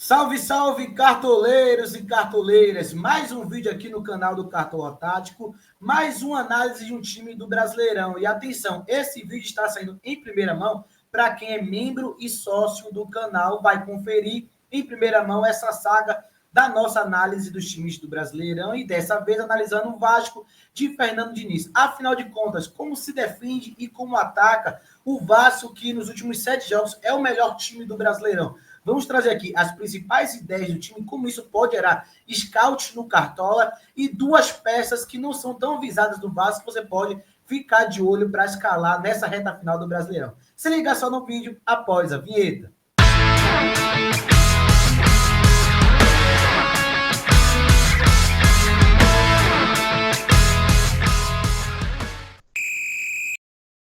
Salve, salve, cartoleiros e cartoleiras! Mais um vídeo aqui no canal do Cartola Tático, mais uma análise de um time do Brasileirão. E atenção, esse vídeo está saindo em primeira mão para quem é membro e sócio do canal, vai conferir em primeira mão essa saga da nossa análise dos times do Brasileirão e dessa vez analisando o Vasco de Fernando Diniz. Afinal de contas, como se defende e como ataca o Vasco, que nos últimos 7 jogos é o melhor time do Brasileirão. Vamos trazer aqui as principais ideias do time, como isso pode gerar scout no Cartola e duas peças que não são tão visadas do Vasco, que você pode ficar de olho para escalar nessa reta final do Brasileirão. Se liga só no vídeo após a vinheta.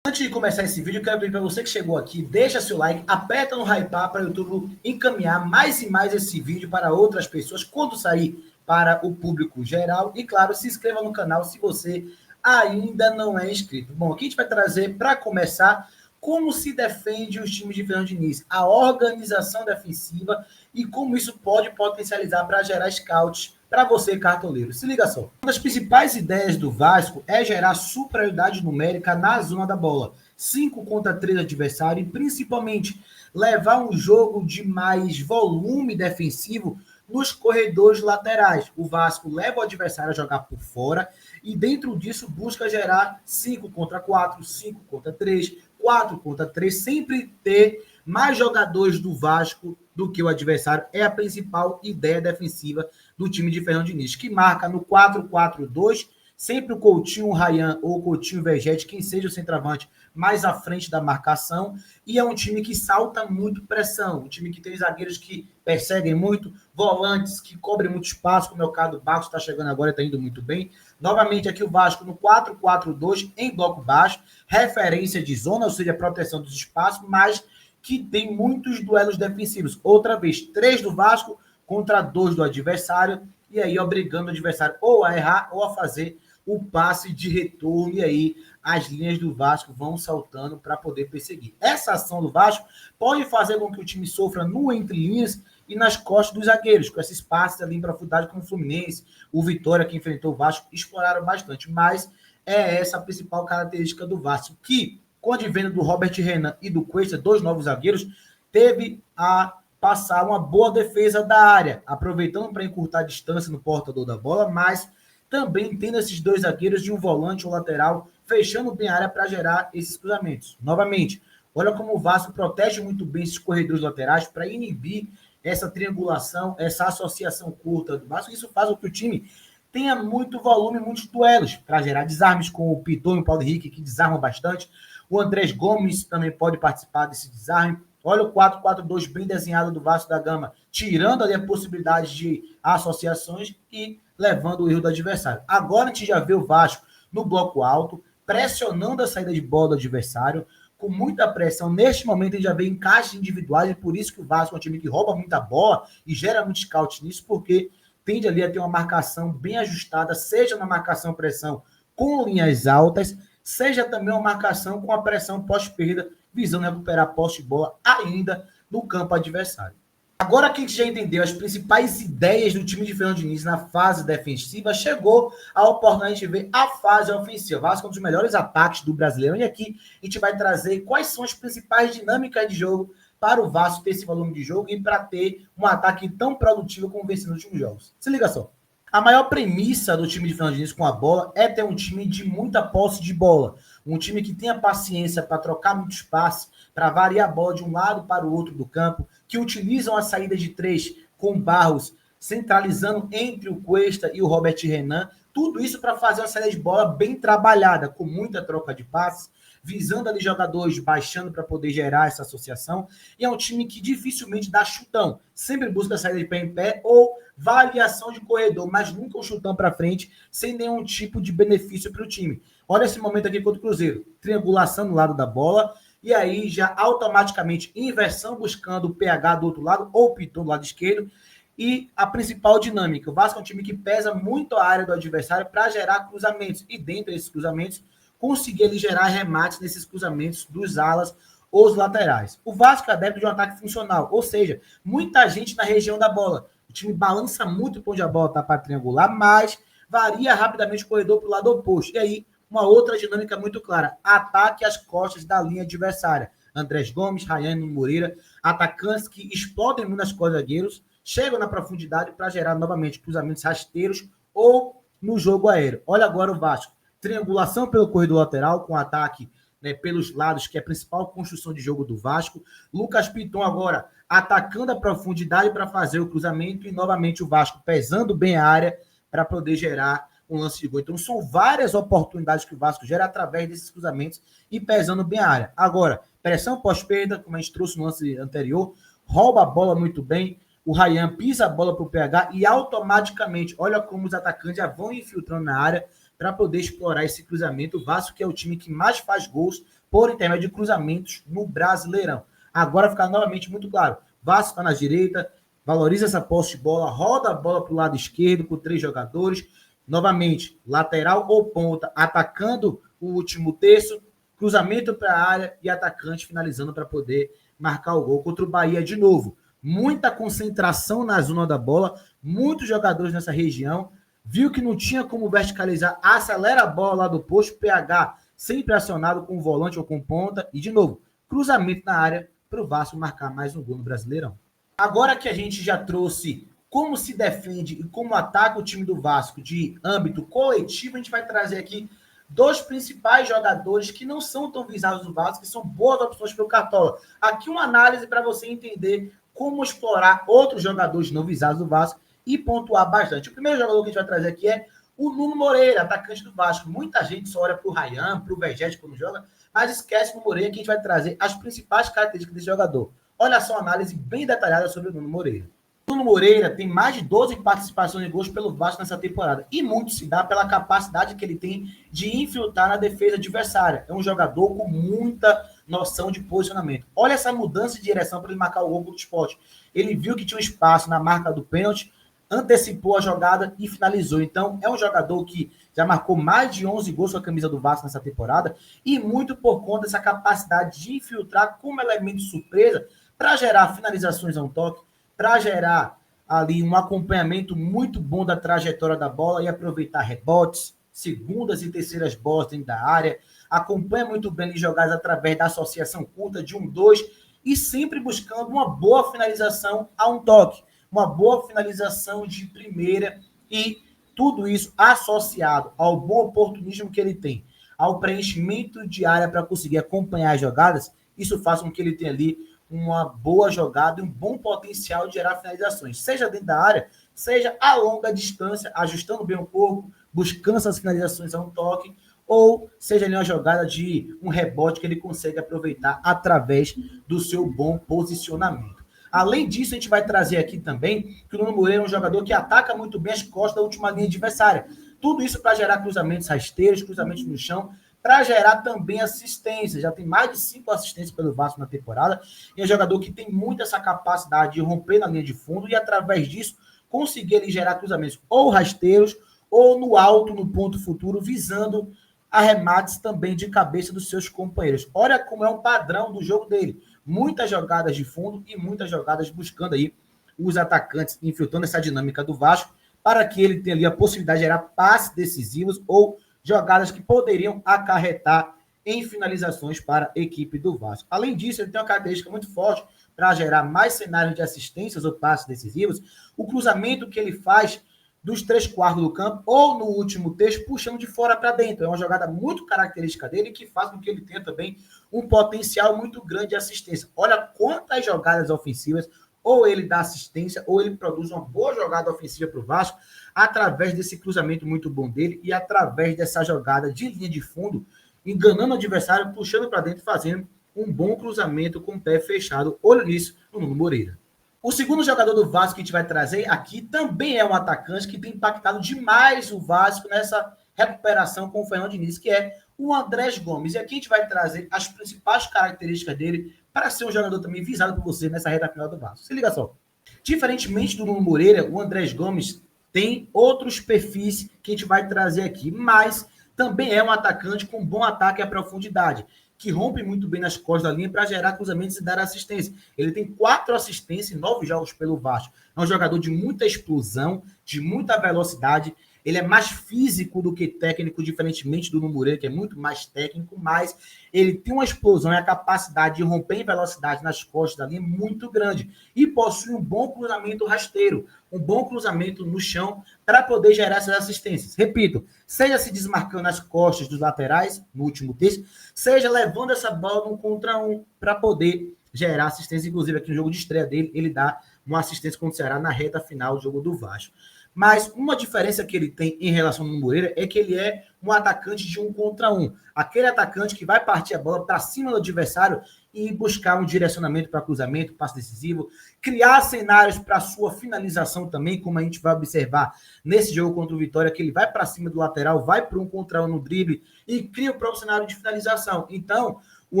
Antes de começar esse vídeo, eu quero pedir para você que chegou aqui, deixa seu like, aperta no hypar para o YouTube encaminhar mais e mais esse vídeo para outras pessoas quando sair para o público geral. E claro, se inscreva no canal se você ainda não é inscrito. Bom, aqui a gente vai trazer, para começar, como se defende os times de Fernando Diniz, a organização defensiva e como isso pode potencializar para gerar scouts para você, cartoleiro. Se liga só. Uma das principais ideias do Vasco é gerar superioridade numérica na zona da bola. 5 contra 3 adversário e principalmente levar um jogo de mais volume defensivo nos corredores laterais. O Vasco leva o adversário a jogar por fora e dentro disso busca gerar 5 contra 4, 5 contra 3, 4 contra 3, sempre ter mais jogadores do Vasco do que o adversário. É a principal ideia defensiva do time de Fernando Diniz, que marca no 4-4-2, sempre o Coutinho, o Ryan ou o Coutinho, o Vegete, quem seja o centroavante mais à frente da marcação, e é um time que salta muito pressão, um time que tem zagueiros que perseguem muito, volantes que cobrem muito espaço, como é o caso do Barcos, está chegando agora e está indo muito bem. Novamente aqui o Vasco no 4-4-2, em bloco baixo, referência de zona, ou seja, proteção dos espaços, mas que tem muitos duelos defensivos. Outra vez, 3 do Vasco contra 2 do adversário, e aí obrigando o adversário ou a errar ou a fazer o passe de retorno, e aí as linhas do Vasco vão saltando para poder perseguir. Essa ação do Vasco pode fazer com que o time sofra no entre linhas e nas costas dos zagueiros, com esses passes ali em profundidade como o Fluminense, o Vitória, que enfrentou o Vasco, exploraram bastante, mas é essa a principal característica do Vasco, que com a advento do Robert Renan e do Cuesta, 2 novos zagueiros, teve a passar uma boa defesa da área, aproveitando para encurtar a distância no portador da bola, mas também tendo esses 2 zagueiros de um volante ou lateral, fechando bem a área para gerar esses cruzamentos. Novamente, olha como o Vasco protege muito bem esses corredores laterais para inibir essa triangulação, essa associação curta do Vasco. Isso faz com que o time tenha muito volume, muitos duelos, para gerar desarmes com o Piton e o Paulo Henrique, que desarmam bastante. O Andrés Gomes também pode participar desse desarme. Olha o 4-4-2 bem desenhado do Vasco da Gama, tirando ali a possibilidade de associações e levando o erro do adversário. Agora a gente já vê o Vasco no bloco alto, pressionando a saída de bola do adversário, com muita pressão. Neste momento a gente já vê encaixes individuais, e por isso que o Vasco é um time que rouba muita bola e gera muito scout nisso, porque tende ali a ter uma marcação bem ajustada, seja na marcação-pressão com linhas altas, seja também uma marcação com a pressão pós-perda, visando recuperar a posse de bola ainda no campo adversário. Agora que a gente já entendeu as principais ideias do time de Fernando Diniz na fase defensiva, chegou a oportunidade de ver a fase ofensiva. O Vasco é um dos melhores ataques do Brasileiro, e aqui a gente vai trazer quais são as principais dinâmicas de jogo para o Vasco ter esse volume de jogo e para ter um ataque tão produtivo como vem sendo nos últimos jogos. Se liga só. A maior premissa do time de Fernando Diniz com a bola é ter um time de muita posse de bola. Um time que tenha paciência para trocar muitos passes, para variar a bola de um lado para o outro do campo, que utilizam a saída de 3 com Barros, centralizando entre o Cuesta e o Robert Renan. Tudo isso para fazer uma saída de bola bem trabalhada, com muita troca de passes, visando ali jogadores baixando para poder gerar essa associação. E é um time que dificilmente dá chutão. Sempre busca saída de pé em pé ou variação de corredor, mas nunca um chutão para frente, sem nenhum tipo de benefício para o time. Olha esse momento aqui contra o Cruzeiro. Triangulação no lado da bola, e aí já automaticamente inversão buscando o PH do outro lado, ou o Piton do lado esquerdo. E a principal dinâmica. O Vasco é um time que pesa muito a área do adversário para gerar cruzamentos. E dentro desses cruzamentos, conseguir ali gerar remates nesses cruzamentos dos alas os laterais. O Vasco é adepto de um ataque funcional, ou seja, muita gente na região da bola. O time balança muito onde a bola está para triangular, mas varia rapidamente o corredor para o lado oposto. E aí, uma outra dinâmica muito clara: ataque às costas da linha adversária. Andrés Gomes, Rayane Moreira, atacantes que explodem muito nas costas zagueiros, chegam na profundidade para gerar novamente cruzamentos rasteiros ou no jogo aéreo. Olha agora o Vasco. Triangulação pelo corredor lateral, com ataque, né, pelos lados, que é a principal construção de jogo do Vasco. Lucas Piton agora atacando a profundidade para fazer o cruzamento e novamente o Vasco pesando bem a área para poder gerar um lance de gol. Então são várias oportunidades que o Vasco gera através desses cruzamentos e pesando bem a área. Agora, pressão pós-perda, como a gente trouxe no lance anterior, rouba a bola muito bem, o Ryan pisa a bola para o PH e automaticamente, olha como os atacantes já vão infiltrando na área para poder explorar esse cruzamento. O Vasco, que é o time que mais faz gols por intermédio de cruzamentos no Brasileirão. Agora fica novamente muito claro, Vasco está na direita, valoriza essa posse de bola, roda a bola para o lado esquerdo com 3 jogadores, novamente, lateral ou ponta, atacando o último terço, cruzamento para a área e atacante finalizando para poder marcar o gol contra o Bahia de novo. Muita concentração na zona da bola, muitos jogadores nessa região, viu que não tinha como verticalizar, acelera a bola lá do posto, PH sempre acionado com o volante ou com ponta, e de novo, cruzamento na área para o Vasco marcar mais um gol no Brasileirão. Agora que a gente já trouxe como se defende e como ataca o time do Vasco de âmbito coletivo, a gente vai trazer aqui 2 principais jogadores que não são tão visados no Vasco, que são boas opções pelo Cartola. Aqui uma análise para você entender como explorar outros jogadores não visados do Vasco e pontuar bastante. O primeiro jogador que a gente vai trazer aqui é o Nuno Moreira, atacante do Vasco. Muita gente só olha para o Ryan, para o Vergete quando joga, mas esquece do Moreira, que a gente vai trazer as principais características desse jogador. Olha só uma análise bem detalhada sobre o Nuno Moreira. Nuno Moreira tem mais de 12 participações em gols pelo Vasco nessa temporada. E muito se dá pela capacidade que ele tem de infiltrar na defesa adversária. É um jogador com muita noção de posicionamento. Olha essa mudança de direção para ele marcar o gol do Sport. Ele viu que tinha um espaço na marca do pênalti, antecipou a jogada e finalizou. Então, é um jogador que já marcou mais de 11 gols com a camisa do Vasco nessa temporada e muito por conta dessa capacidade de infiltrar como elemento de surpresa para gerar finalizações a um toque, para gerar ali um acompanhamento muito bom da trajetória da bola e aproveitar rebotes, segundas e terceiras bolas dentro da área, acompanha muito bem as jogadas através da associação curta de 1-2 e sempre buscando uma boa finalização a um toque, uma boa finalização de primeira e tudo isso associado ao bom oportunismo que ele tem, ao preenchimento de área para conseguir acompanhar as jogadas, isso faz com que ele tenha ali uma boa jogada e um bom potencial de gerar finalizações, seja dentro da área, seja a longa distância, ajustando bem o corpo, buscando essas finalizações a um toque, ou seja ali uma jogada de um rebote que ele consegue aproveitar através do seu bom posicionamento. Além disso, a gente vai trazer aqui também que o Nuno Moreira é um jogador que ataca muito bem as costas da última linha adversária. Tudo isso para gerar cruzamentos rasteiros, cruzamentos no chão, para gerar também assistência. Já tem mais de 5 assistências pelo Vasco na temporada. E é um jogador que tem muito essa capacidade de romper na linha de fundo e, através disso, conseguir ali, gerar cruzamentos ou rasteiros ou no alto, no ponto futuro, visando arremates também de cabeça dos seus companheiros. Olha como é um padrão do jogo dele. Muitas jogadas de fundo e muitas jogadas buscando aí os atacantes, infiltrando essa dinâmica do Vasco, para que ele tenha ali a possibilidade de gerar passes decisivos ou jogadas que poderiam acarretar em finalizações para a equipe do Vasco. Além disso, ele tem uma característica muito forte para gerar mais cenários de assistências ou passes decisivos, o cruzamento que ele faz dos 3/4 do campo ou no último terço, puxando de fora para dentro. É uma jogada muito característica dele que faz com que ele tenha também um potencial muito grande de assistência. Olha quantas jogadas ofensivas ou ele dá assistência, ou ele produz uma boa jogada ofensiva para o Vasco, através desse cruzamento muito bom dele e através dessa jogada de linha de fundo, enganando o adversário, puxando para dentro, fazendo um bom cruzamento com o pé fechado. Olho nisso, no Nuno Moreira. O segundo jogador do Vasco que a gente vai trazer aqui também é um atacante que tem impactado demais o Vasco nessa recuperação com o Fernando Diniz, que é o Andrés Gomes. E aqui a gente vai trazer as principais características dele para ser um jogador também visado por você nessa reta final do Vasco. Se liga só. Diferentemente do Nuno Moreira, o Andrés Gomes tem outros perfis que a gente vai trazer aqui, mas também é um atacante com bom ataque à profundidade. que rompe muito bem nas costas da linha para gerar cruzamentos e dar assistência. Ele tem 4 assistências em 9 jogos pelo Vasco. É um jogador de muita explosão, de muita velocidade. Ele é mais físico do que técnico, diferentemente do Moreira, que é muito mais técnico, mas ele tem uma explosão e a capacidade de romper em velocidade nas costas da linha muito grande. E possui um bom cruzamento rasteiro, um bom cruzamento no chão para poder gerar essas assistências. Repito, seja se desmarcando nas costas dos laterais, no último texto, seja levando essa bola no contra um para poder gerar assistência. Inclusive, aqui no jogo de estreia dele, ele dá uma assistência contra o Ceará na reta final do jogo do Vasco. Mas uma diferença que ele tem em relação ao Moreira é que ele é um atacante de 1 contra 1. Aquele atacante que vai partir a bola para cima do adversário e buscar um direcionamento para cruzamento, passe decisivo, criar cenários para sua finalização também, como a gente vai observar nesse jogo contra o Vitória, que ele vai para cima do lateral, vai para 1 contra 1 no drible e cria o próprio cenário de finalização. Então, o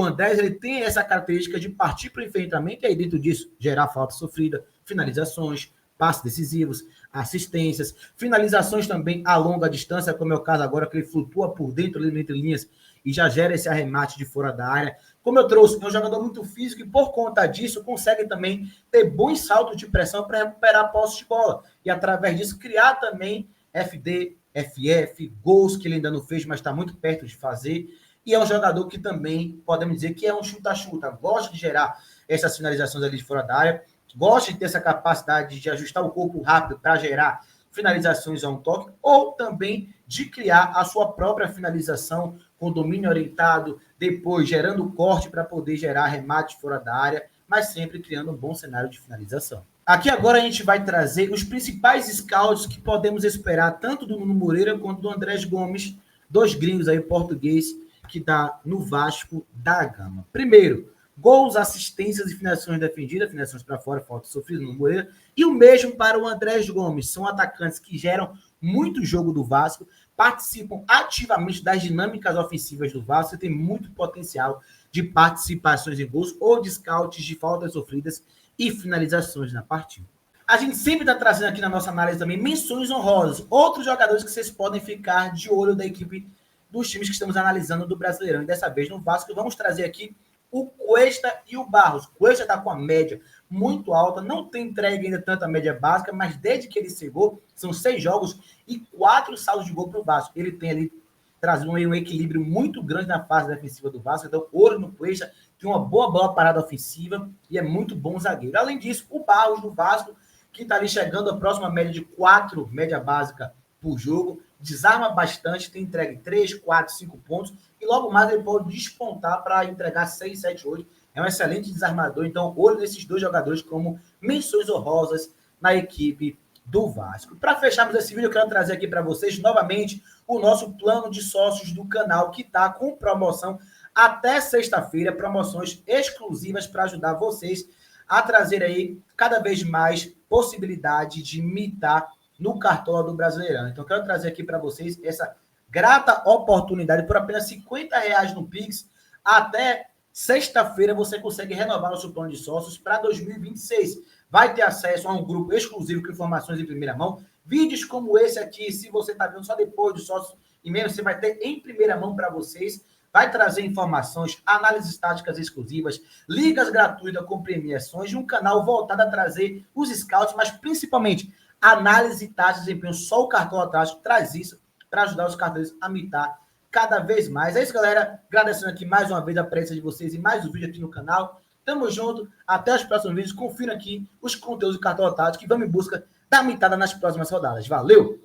Andrés ele tem essa característica de partir para o enfrentamento e aí dentro disso gerar falta sofrida, finalizações, passes decisivos, assistências, finalizações também a longa distância, como é o caso agora, que ele flutua por dentro, ali entre linhas, e já gera esse arremate de fora da área. Como eu trouxe, é um jogador muito físico e, por conta disso, consegue também ter bons saltos de pressão para recuperar a posse de bola. E, através disso, criar também FD, FF, gols que ele ainda não fez, mas está muito perto de fazer. E é um jogador que também, podemos dizer, que é um chuta-chuta. Gosta de gerar essas finalizações ali de fora da área, gosta de ter essa capacidade de ajustar o corpo rápido para gerar finalizações a um toque, ou também de criar a sua própria finalização com domínio orientado, depois gerando corte para poder gerar remate fora da área, mas sempre criando um bom cenário de finalização. Aqui agora a gente vai trazer os principais scouts que podemos esperar, tanto do Nuno Moreira quanto do Andrés Gomes, 2 gringos aí português, que dá no Vasco da Gama. Primeiro, gols, assistências e finalizações defendidas, finalizações para fora, falta sofrida no Moreira, e o mesmo para o Andrés Gomes. São atacantes que geram muito jogo do Vasco, participam ativamente das dinâmicas ofensivas do Vasco e tem muito potencial de participações em gols ou de scouts de faltas sofridas e finalizações na partida. A gente sempre está trazendo aqui na nossa análise também menções honrosas, outros jogadores que vocês podem ficar de olho da equipe dos times que estamos analisando do Brasileirão. E dessa vez no Vasco, vamos trazer aqui o Cuesta e o Barros. O Cuesta está com a média muito alta, não tem entregue ainda tanta média básica, mas desde que ele chegou, são 6 jogos e 4 saldos de gol para o Vasco. Ele tem ali trazido um equilíbrio muito grande na fase defensiva do Vasco, então olho no Cuesta, tem uma boa bola parada ofensiva e é muito bom zagueiro. Além disso, o Barros do Vasco, que está ali chegando à próxima média de 4 média básica por jogo, desarma bastante, tem entregue 3, 4, 5 pontos, e logo mais ele pode despontar para entregar 6, 7, 8. É um excelente desarmador, então olho nesses 2 jogadores como menções honrosas na equipe do Vasco. Para fecharmos esse vídeo, eu quero trazer aqui para vocês novamente o nosso plano de sócios do canal, que está com promoção até sexta-feira, promoções exclusivas para ajudar vocês a trazer aí cada vez mais possibilidade de mitar no Cartola do Brasileirão. Então, eu quero trazer aqui para vocês essa grata oportunidade por apenas R$50 no Pix. Até sexta-feira você consegue renovar o seu plano de sócios para 2026. Vai ter acesso a um grupo exclusivo com informações em primeira mão. Vídeos como esse aqui, se você está vendo só depois de sócios e mesmo, você vai ter em primeira mão para vocês. Vai trazer informações, análises táticas exclusivas, ligas gratuitas com premiações e um canal voltado a trazer os scouts, mas principalmente análise tática de desempenho. Só o Cartola Tático traz isso para ajudar os cartoleiros a mitar cada vez mais. É isso, galera. Agradecendo aqui mais uma vez a presença de vocês e mais um vídeo aqui no canal. Tamo junto. Até os próximos vídeos. Confira aqui os conteúdos do Cartola Tático e vamos em busca da mitada nas próximas rodadas. Valeu!